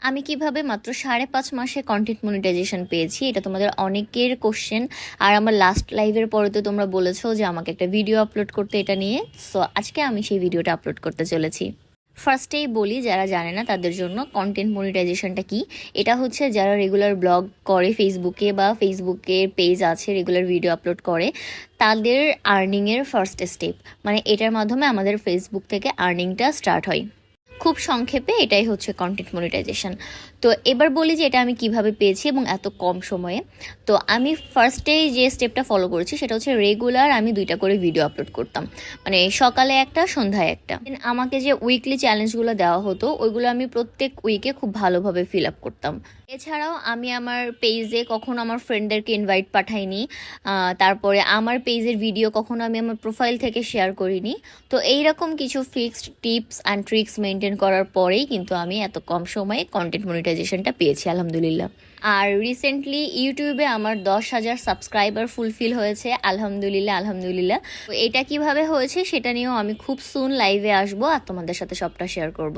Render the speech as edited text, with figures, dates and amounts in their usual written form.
আমি কিভাবে মাত্র 5.5 মাসে কন্টেন্ট মনিটাইজেশন পেয়েছি, এটা তোমাদের অনেকের কোশ্চেন। আর আমার লাস্ট লাইভের পরে তো তোমরা বলেছো যে আমাকে একটা ভিডিও আপলোড করতে এটা নিয়ে। সো আজকে আমি সেই ভিডিওটা আপলোড করতে চলেছি। ফার্স্টেই বলি, যারা জানে না তাদের জন্য কন্টেন্ট মনিটাইজেশনটা কি। এটা হচ্ছে যারা রেগুলার ব্লগ করে ফেসবুকে বা ফেসবুকের পেজ আছে, রেগুলার ভিডিও আপলোড করে, তাদের আর্নিংয়ের ফার্স্ট স্টেপ। মানে এটার মাধ্যমে আমাদের ফেসবুক থেকে আর্নিংটা স্টার্ট হয়। খুব সংক্ষেপে এটাই হচ্ছে কন্টেন্ট মনিটাইজেশন। তো এবার বলি যে এটা আমি কিভাবে পেয়েছি এবং এত কম সময়ে। তো আমি ফার্স্টেই যে স্টেপটা ফলো করেছি সেটা হচ্ছে রেগুলার আমি 2টা করে ভিডিও আপলোড করতাম, মানে সকালে একটা সন্ধ্যায় একটা। আমাকে যে উইকলি চ্যালেঞ্জগুলো দেওয়া হতো ওইগুলো আমি প্রত্যেক উইকে খুব ভালোভাবে ফিল আপ করতাম। এছাড়াও আমি আমার পেজে কখনো আমার ফ্রেন্ডদেরকে ইনভাইট পাঠাইনি, তারপরে আমার পেজের ভিডিও কখনো আমি আমার প্রোফাইল থেকে শেয়ার করিনি। তো এইরকম কিছু fixed tips and tricks maintain করার পরেই কিন্তু আমি এত কম সময়ে কন্টেন্ট মনিটাইজেশনটা পেয়েছি আলহামদুলিল্লাহ। আর রিসেন্টলি ইউটিউবে আমার 10,000 সাবস্ক্রাইবার ফুলফিল হয়েছে আলহামদুলিল্লাহ আলহামদুলিল্লাহ। তো এটা কিভাবে হয়েছে সেটা নিয়েও আমি খুব সুন লাইভে আসবো আর তোমাদের সাথে সবটা শেয়ার করব।